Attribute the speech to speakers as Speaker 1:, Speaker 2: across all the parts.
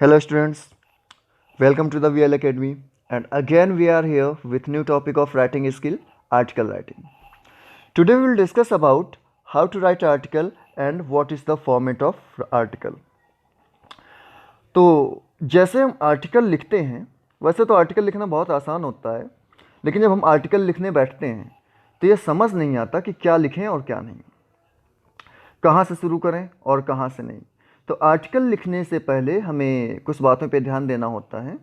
Speaker 1: Hello students, welcome to the VL Academy, and again we are here with new topic of writing skill, article writing. Today we will discuss about how to write article and what is the format of article. तो जैसे हम article लिखते हैं, वैसे तो article लिखना बहुत आसान होता है, लेकिन जब हम आर्टिकल लिखने बैठते हैं तो ये समझ नहीं आता कि क्या लिखें और क्या नहीं, कहाँ से शुरू करें और कहाँ से नहीं। तो आर्टिकल लिखने से पहले हमें कुछ बातों पे ध्यान देना होता है,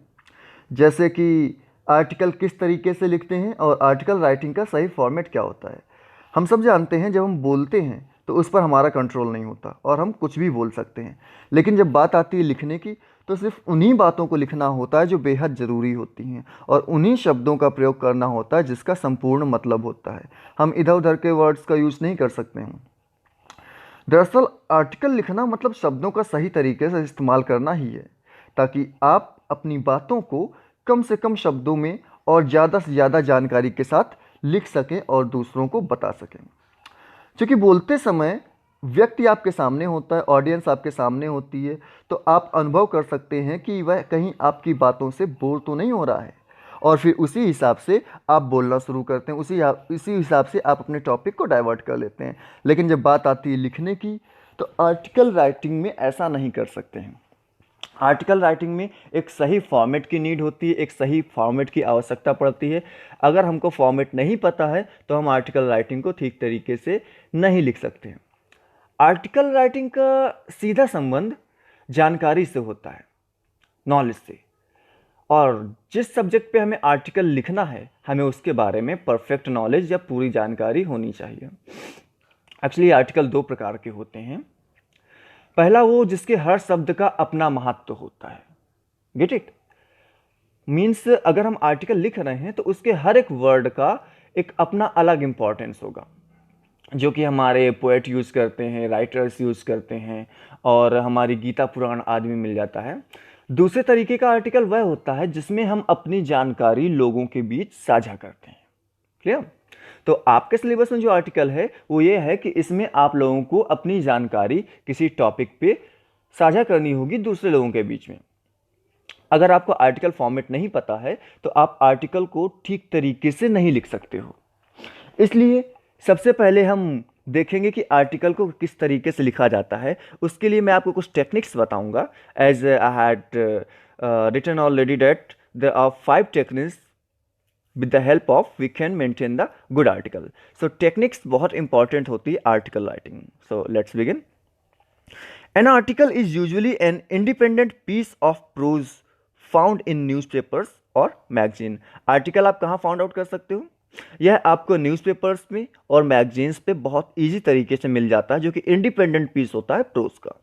Speaker 1: जैसे कि आर्टिकल किस तरीके से लिखते हैं और आर्टिकल राइटिंग का सही फॉर्मेट क्या होता है। हम सब जानते हैं जब हम बोलते हैं तो उस पर हमारा कंट्रोल नहीं होता और हम कुछ भी बोल सकते हैं, लेकिन जब बात आती है लिखने की तो सिर्फ उन्हीं बातों को लिखना होता है जो बेहद ज़रूरी होती हैं और उन्हीं शब्दों का प्रयोग करना होता है जिसका संपूर्ण मतलब होता है। हम इधर उधर के वर्ड्स का यूज़ नहीं कर सकते हैं। दरअसल आर्टिकल लिखना मतलब शब्दों का सही तरीके से इस्तेमाल करना ही है, ताकि आप अपनी बातों को कम से कम शब्दों में और ज़्यादा से ज़्यादा जानकारी के साथ लिख सकें और दूसरों को बता सकें। क्योंकि बोलते समय व्यक्ति आपके सामने होता है, ऑडियंस आपके सामने होती है, तो आप अनुभव कर सकते हैं कि वह कहीं आपकी बातों से बोर तो नहीं हो रहा है, और फिर उसी हिसाब से आप बोलना शुरू करते हैं, उसी हिसाब से आप अपने टॉपिक को डाइवर्ट कर लेते हैं। लेकिन जब बात आती है लिखने की तो आर्टिकल राइटिंग में ऐसा नहीं कर सकते हैं। आर्टिकल राइटिंग में एक सही फॉर्मेट की नीड होती है, एक सही फॉर्मेट की आवश्यकता पड़ती है। अगर हमको फॉर्मेट नहीं पता है तो हम आर्टिकल राइटिंग को ठीक तरीके से नहीं लिख सकते हैं। आर्टिकल राइटिंग का सीधा संबंध जानकारी से होता है, नॉलेज से, और जिस सब्जेक्ट पे हमें आर्टिकल लिखना है हमें उसके बारे में परफेक्ट नॉलेज या पूरी जानकारी होनी चाहिए। एक्चुअली आर्टिकल दो प्रकार के होते हैं। पहला वो जिसके हर शब्द का अपना महत्व होता है, गेट इट, मीन्स अगर हम आर्टिकल लिख रहे हैं तो उसके हर एक वर्ड का एक अपना अलग इंपॉर्टेंस होगा, जो कि हमारे पोएट यूज़ करते हैं, राइटर्स यूज़ करते हैं, और हमारी गीता पुराण आदि में मिल जाता है। दूसरे तरीके का आर्टिकल वह होता है जिसमें हम अपनी जानकारी लोगों के बीच साझा करते हैं। क्लियर? तो आपके सिलेबस में जो आर्टिकल है वो ये है कि इसमें आप लोगों को अपनी जानकारी किसी टॉपिक पे साझा करनी होगी दूसरे लोगों के बीच में। अगर आपको आर्टिकल फॉर्मेट नहीं पता है तो आप आर्टिकल को ठीक तरीके से नहीं लिख सकते हो। इसलिए सबसे पहले हम देखेंगे कि आर्टिकल को किस तरीके से लिखा जाता है। उसके लिए मैं आपको कुछ टेक्निक्स बताऊंगा। As I had written already that there are 5 techniques with the help of we can maintain the good article. So techniques बहुत important होती है article writing. So let's begin. An article is usually an independent piece of prose found in newspapers और magazine. Article आप कहाँ found out कर सकते हो? यह आपको न्यूज़पेपर्स में और मैगजीन्स पे बहुत ईजी तरीके से मिल जाता है, जो कि इंडिपेंडेंट पीस होता है प्रोज का।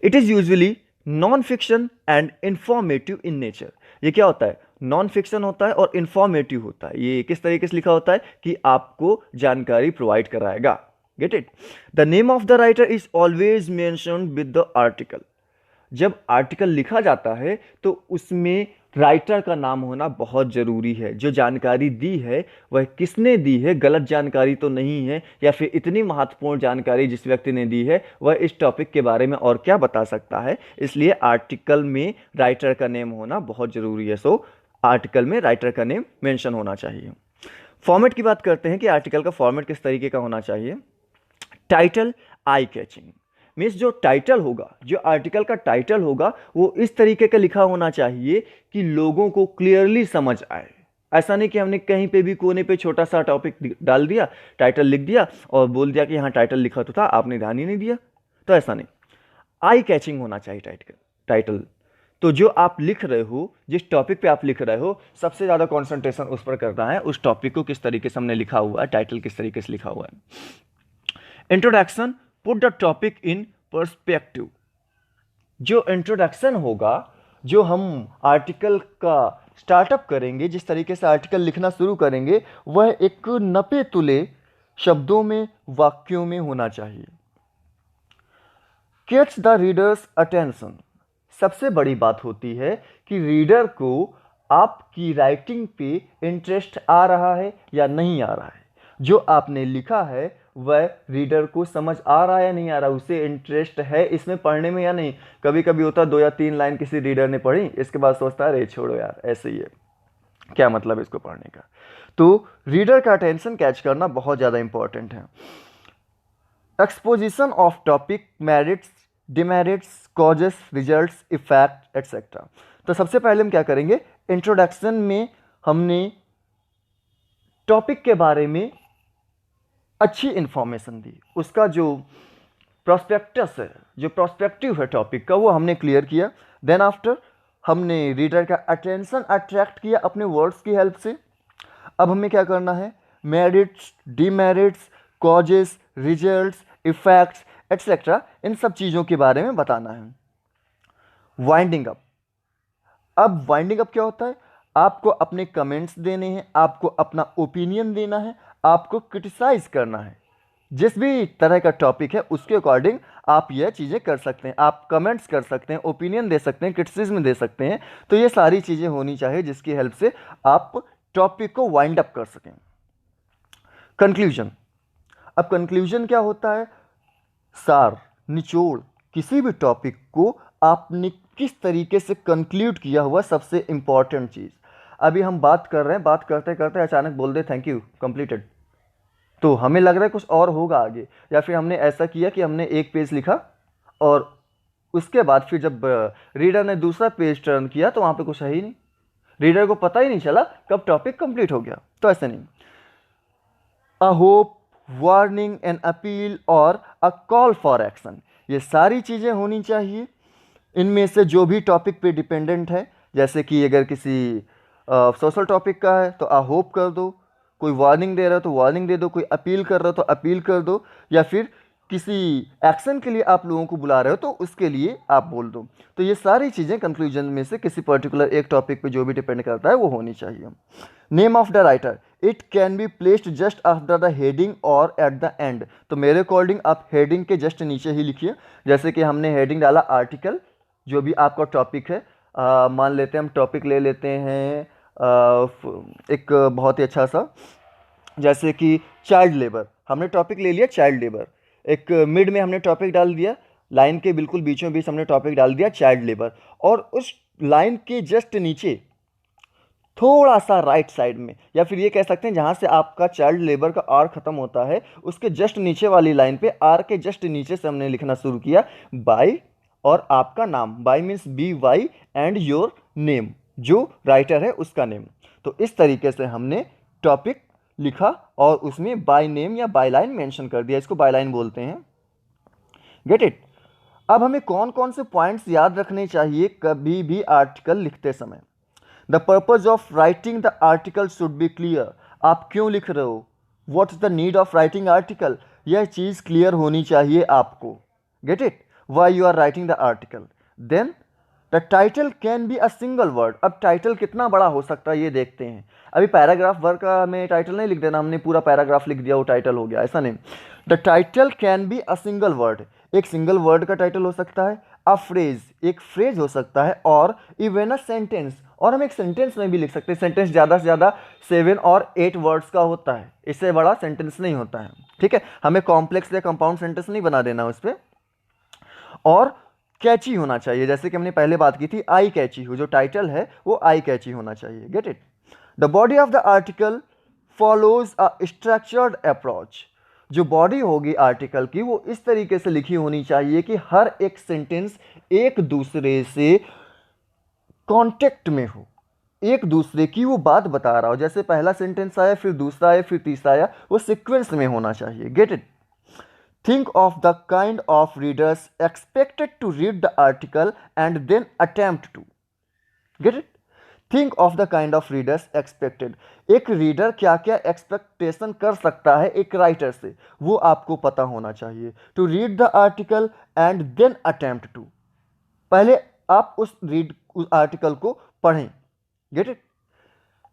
Speaker 1: It is usually non fiction and informative in nature. ये क्या होता है? नॉन फिक्शन होता है और इंफॉर्मेटिव होता है। ये किस तरीके से लिखा होता है कि आपको जानकारी प्रोवाइड कराएगा। Gate it? The name of the writer is always mentioned with the article. जब आर्टिकल लिखा जाता है तो उसमें राइटर का नाम होना बहुत ज़रूरी है। जो जानकारी दी है वह किसने दी है, गलत जानकारी तो नहीं है, या फिर इतनी महत्वपूर्ण जानकारी जिस व्यक्ति ने दी है वह इस टॉपिक के बारे में और क्या बता सकता है। इसलिए आर्टिकल में राइटर का नेम होना बहुत ज़रूरी है। सो आर्टिकल में राइटर का नेम मेंशन होना चाहिए। फॉर्मेट की बात करते हैं कि आर्टिकल का फॉर्मेट किस तरीके का होना चाहिए। टाइटल आई कैचिंग, मीन्स जो टाइटल होगा, जो आर्टिकल का टाइटल होगा वो इस तरीके का लिखा होना चाहिए कि लोगों को क्लियरली समझ आए। ऐसा नहीं कि हमने कहीं पे भी कोने पे छोटा सा टॉपिक डाल दिया, टाइटल लिख दिया और बोल दिया कि यहाँ टाइटल लिखा तो था, आपने ध्यान ही नहीं दिया। तो ऐसा नहीं, आई कैचिंग होना चाहिए टाइटल। तो जो आप लिख रहे हो, जिस टॉपिक पे आप लिख रहे हो, सबसे ज़्यादा कॉन्सेंट्रेशन उस पर करना है, उस टॉपिक को किस तरीके से हमने लिखा हुआ है, टाइटल किस तरीके से लिखा हुआ है। Introduction, put the topic in perspective. जो इंट्रोडक्शन होगा, जो हम आर्टिकल का स्टार्टअप करेंगे, जिस तरीके से आर्टिकल लिखना शुरू करेंगे, वह एक नपे तुले शब्दों में, वाक्यों में होना चाहिए। Catch the readers attention. सबसे बड़ी बात होती है कि रीडर को आपकी राइटिंग पे इंटरेस्ट आ रहा है या नहीं आ रहा है। जो आपने लिखा है वह रीडर को समझ आ रहा है या नहीं आ रहा, उसे इंटरेस्ट है इसमें पढ़ने में या नहीं। कभी कभी होता है 2 या 3 लाइन किसी रीडर ने पढ़ी, इसके बाद सोचता है अरे छोड़ो यार ऐसे ही है, क्या मतलब इसको पढ़ने का। तो रीडर का अटेंशन कैच करना बहुत ज़्यादा इंपॉर्टेंट है। Exposition of topic, merits, demerits, causes, results, effect etcetera. तो सबसे पहले हम क्या करेंगे, इंट्रोडक्शन में हमने टॉपिक के बारे में अच्छी इंफॉर्मेशन दी, उसका जो प्रोस्पेक्टस है, जो प्रोस्पेक्टिव है टॉपिक का, वो हमने क्लियर किया। देन आफ्टर हमने रीडर का अटेंशन अट्रैक्ट किया अपने वर्ड्स की हेल्प से। अब हमें क्या करना है, merits, demerits, causes, results, effects etcetera, इन सब चीज़ों के बारे में बताना है। Winding up. अब वाइंडिंग अप क्या होता है, आपको अपने कमेंट्स देने हैं, आपको अपना ओपिनियन देना है, आपको क्रिटिसाइज करना है। जिस भी तरह का टॉपिक है उसके अकॉर्डिंग आप यह चीज़ें कर सकते हैं, आप कमेंट्स कर सकते हैं, ओपिनियन दे सकते हैं, क्रिटिसिज्म दे सकते हैं। तो ये सारी चीज़ें होनी चाहिए जिसकी हेल्प से आप टॉपिक को वाइंड अप कर सकें। कंक्लूजन। अब कंक्लूजन क्या होता है, सार, निचोड़, किसी भी टॉपिक को आपने किस तरीके से कंक्लूड किया हुआ, सबसे इंपॉर्टेंट चीज़। अभी हम बात कर रहे हैं, बात करते करते अचानक बोल दे थैंक यू कंप्लीटेड, तो हमें लग रहा है कुछ और होगा आगे। या फिर हमने ऐसा किया कि हमने एक पेज लिखा और उसके बाद फिर जब रीडर ने दूसरा पेज टर्न किया तो वहाँ पे कुछ है ही नहीं, रीडर को पता ही नहीं चला कब टॉपिक कंप्लीट हो गया। तो ऐसे नहीं। A hope, warning, an appeal और अ कॉल फॉर एक्शन, ये सारी चीज़ें होनी चाहिए। इनमें से जो भी टॉपिक पे डिपेंडेंट है, जैसे कि अगर किसी सोशल टॉपिक का है तो आ होप कर दो, कोई वार्निंग दे रहा है तो वार्निंग दे दो, कोई अपील कर रहा हो तो अपील कर दो, या फिर किसी एक्शन के लिए आप लोगों को बुला रहे हो तो उसके लिए आप बोल दो। तो ये सारी चीज़ें कंक्लूजन में से किसी पर्टिकुलर एक टॉपिक पे जो भी डिपेंड करता है वो होनी चाहिए। Name of the writer, it can be placed just after the heading और एट द एंड। तो मेरे अकॉर्डिंग आप हेडिंग के जस्ट नीचे ही लिखिए। जैसे कि हमने हेडिंग डाला आर्टिकल, जो भी आपका टॉपिक है, मान लेते हैं हम टॉपिक ले लेते हैं एक बहुत ही अच्छा सा, जैसे कि चाइल्ड लेबर, हमने टॉपिक ले लिया चाइल्ड लेबर, एक मिड में हमने टॉपिक डाल दिया, लाइन के बिल्कुल बीचों बीच हमने टॉपिक डाल दिया चाइल्ड लेबर, और उस लाइन के जस्ट नीचे थोड़ा सा राइट साइड में, या फिर ये कह सकते हैं जहाँ से आपका चाइल्ड लेबर का आर खत्म होता है उसके जस्ट नीचे वाली लाइन पे, आर के जस्ट नीचे से हमने लिखना शुरू किया बाय और आपका नाम, bye means BY and your name, जो राइटर है उसका नेम। तो इस तरीके से हमने टॉपिक लिखा और उसमें बाय नेम या बाय लाइन मेंशन कर दिया, इसको बाय लाइन बोलते हैं। Get it. अब हमें कौन कौन से पॉइंट्स याद रखने चाहिए कभी भी आर्टिकल लिखते समय। The purpose of writing the article should be clear, आप क्यों लिख रहे हो, what is the need of writing article, यह चीज़ क्लियर होनी चाहिए आपको। Get it, why you are writing the article. Then the title can be a single word, अब टाइटल कितना बड़ा हो सकता है ये देखते हैं। अभी पैराग्राफ वर्क का हमें टाइटल नहीं लिख देना, हमने पूरा पैराग्राफ लिख दिया वो टाइटल हो गया, ऐसा नहीं। The title can be a single word, एक सिंगल वर्ड का टाइटल हो सकता है, अ फ्रेज, एक फ्रेज हो सकता है, और इवन अ सेंटेंस, और हम एक सेंटेंस में भी लिख सकते हैं। सेंटेंस ज़्यादा से ज़्यादा 7 और 8 वर्ड्स का होता है, इससे बड़ा सेंटेंस नहीं होता है। ठीक है, हमें कॉम्प्लेक्स या कंपाउंड सेंटेंस नहीं बना देना उस पर। और कैची होना चाहिए, जैसे कि हमने पहले बात की थी आई कैची हो, जो टाइटल है वो आई कैची होना चाहिए। Gate it. The body of the article follows a structured approach, जो बॉडी होगी आर्टिकल की वो इस तरीके से लिखी होनी चाहिए कि हर एक सेंटेंस एक दूसरे से कांटेक्ट में हो, एक दूसरे की वो बात बता रहा हो। जैसे पहला सेंटेंस आया, फिर दूसरा आया, फिर तीसरा आया, वो सीक्वेंस में होना चाहिए। Get it. Think of the kind of readers expected to read the article and then attempt to. Get it? Think of the kind of readers expected. एक रीडर क्या क्या एक्सपेक्टेशन कर सकता है एक राइटर से, वो आपको पता होना चाहिए। To read the article and then attempt to. पहले आप उस आर्टिकल को पढ़ें। Get it?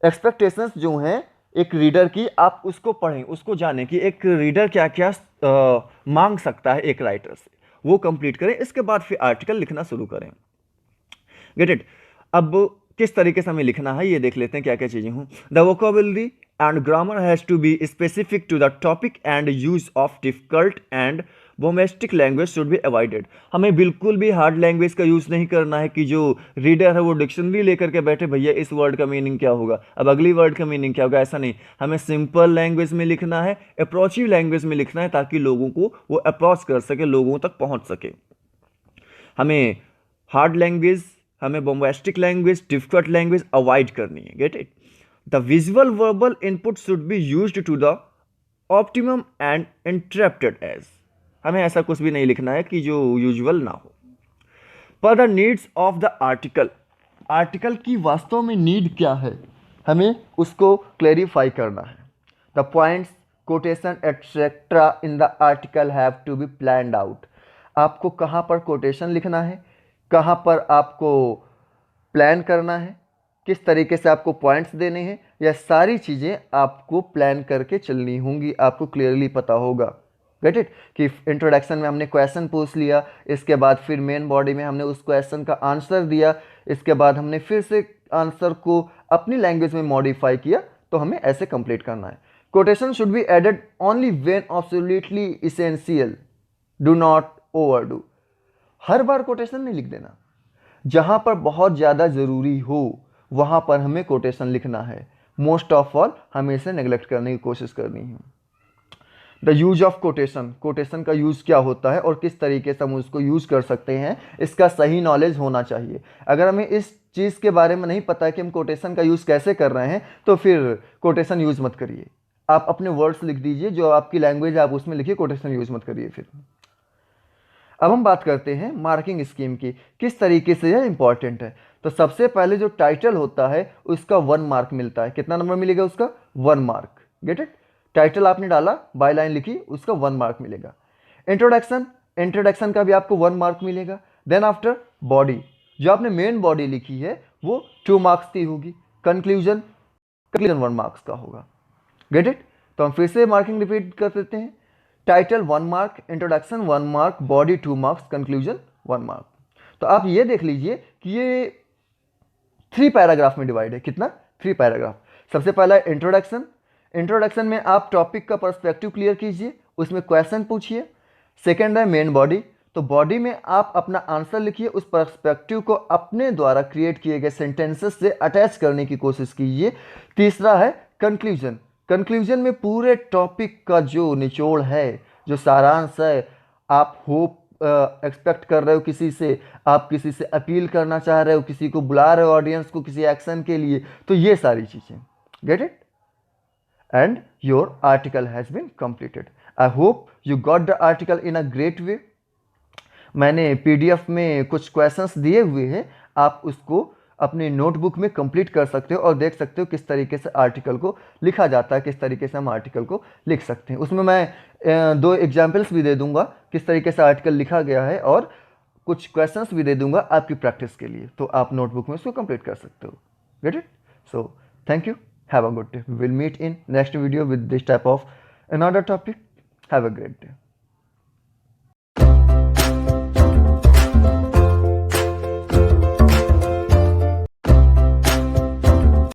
Speaker 1: एक्सपेक्टेशंस जो हैं एक रीडर की, आप उसको पढ़ें, उसको जानें कि एक रीडर क्या क्या मांग सकता है एक राइटर से, वो कंप्लीट करें, इसके बाद फिर आर्टिकल लिखना शुरू करें। Get it. अब किस तरीके से हमें लिखना है ये देख लेते हैं क्या क्या चीज़ें हों। The vocabulary and grammar has to be specific to the topic and use of difficult and bombastic language should be avoided. हमें बिल्कुल भी हार्ड लैंग्वेज का यूज़ नहीं करना है कि जो रीडर है वो डिक्शनरी लेकर के बैठे भैया इस वर्ड का मीनिंग क्या होगा, अब अगली वर्ड का मीनिंग क्या होगा, ऐसा नहीं। हमें सिंपल लैंग्वेज में लिखना है, अप्रोचिव लैंग्वेज में लिखना है, ताकि लोगों को वो अप्रोच कर सके, लोगों तक पहुंच सके। हमें हार्ड लैंग्वेज, हमें bombastic language, difficult language avoid करनी है। Get it. The visual verbal input should be used to the optimum and interrupted edge. हमें ऐसा कुछ भी नहीं लिखना है कि जो यूजुअल ना हो। पर the needs of the article, article की वास्तव में नीड क्या है, हमें उसको क्लेरिफाई करना है। The points, quotation et cetera in the article have to be planned out. आपको कहाँ पर कोटेशन लिखना है, कहाँ पर आपको प्लान करना है, किस तरीके से आपको पॉइंट्स देने हैं, यह सारी चीज़ें आपको प्लान करके चलनी होंगी, आपको क्लियरली पता होगा। Get it. कि इंट्रोडक्शन में हमने क्वेश्चन पूछ लिया, इसके बाद फिर मेन बॉडी में हमने उस क्वेश्चन का आंसर दिया, इसके बाद हमने फिर से आंसर को अपनी लैंग्वेज में मॉडिफाई किया, तो हमें ऐसे कंप्लीट करना है। Quotation should be added only when absolutely essential, do not overdo. हर बार कोटेशन नहीं लिख देना, जहां पर बहुत ज़्यादा ज़रूरी हो वहां पर हमें कोटेशन लिखना है। मोस्ट ऑफ ऑल हमें इसे नेग्लेक्ट करने की कोशिश करनी है। The use of quotation, quotation का यूज़ क्या होता है और किस तरीके से हम उसको यूज़ कर सकते हैं, इसका सही नॉलेज होना चाहिए। अगर हमें इस चीज़ के बारे में नहीं पता है कि हम कोटेशन का यूज़ कैसे कर रहे हैं, तो फिर कोटेशन यूज़ मत करिए। आप अपने वर्ड्स लिख दीजिए, जो आपकी लैंग्वेज है आप उसमें लिखिए, कोटेशन यूज़ मत करिए। फिर अब हम बात करते हैं मार्किंग स्कीम की, किस तरीके से यह इंपॉर्टेंट है। तो सबसे पहले जो टाइटल होता है उसका 1 मार्क मिलता है। कितना नंबर मिलेगा उसका? 1 मार्क। Get it. टाइटल आपने डाला, बाय लाइन लिखी, उसका 1 मार्क मिलेगा। इंट्रोडक्शन, इंट्रोडक्शन का भी आपको 1 मार्क मिलेगा। देन आफ्टर बॉडी, जो आपने मेन बॉडी लिखी है वो 2 मार्क्स की होगी। कंक्लूजन, कंक्लूजन 1 मार्क्स का होगा। Get it. तो हम फिर से मार्किंग रिपीट कर देते हैं। Title 1 mark, introduction 1 mark, body 2 marks, conclusion 1 mark. तो आप ये देख लीजिए कि ये 3 पैराग्राफ में डिवाइड है। कितना? 3 पैराग्राफ। सबसे पहला इंट्रोडक्शन, इंट्रोडक्शन में आप टॉपिक का पर्सपेक्टिव क्लियर कीजिए, उसमें क्वेश्चन पूछिए। सेकेंड है मेन बॉडी, तो बॉडी में आप अपना आंसर लिखिए, उस पर्सपेक्टिव को अपने द्वारा क्रिएट किए गए सेंटेंसेस से अटैच करने की कोशिश कीजिए। तीसरा है कंक्लूजन, कंक्लूजन में पूरे टॉपिक का जो निचोड़ है, जो सारांश है, आप होप एक्सपेक्ट कर रहे हो किसी से, आप किसी से अपील करना चाह रहे हो, किसी को बुला रहे हो ऑडियंस को किसी एक्शन के लिए, तो ये सारी चीज़ें। Get it. And your article has been completed. I hope you got the article in a great way. मैंने पीडीएफ में कुछ क्वेश्चंस दिए हुए हैं, आप उसको अपने नोटबुक में कंप्लीट कर सकते हो और देख सकते हो किस तरीके से आर्टिकल को लिखा जाता है, किस तरीके से हम आर्टिकल को लिख सकते हैं। उसमें मैं 2 एग्जाम्पल्स भी दे दूंगा किस तरीके से आर्टिकल लिखा गया है, और कुछ क्वेश्चंस भी दे दूंगा आपकी प्रैक्टिस के लिए, तो आप नोटबुक में उसको कंप्लीट कर सकते हो। Get it. So thank you, have a good day, we will meet in next video with this type of another topic. Have a great day.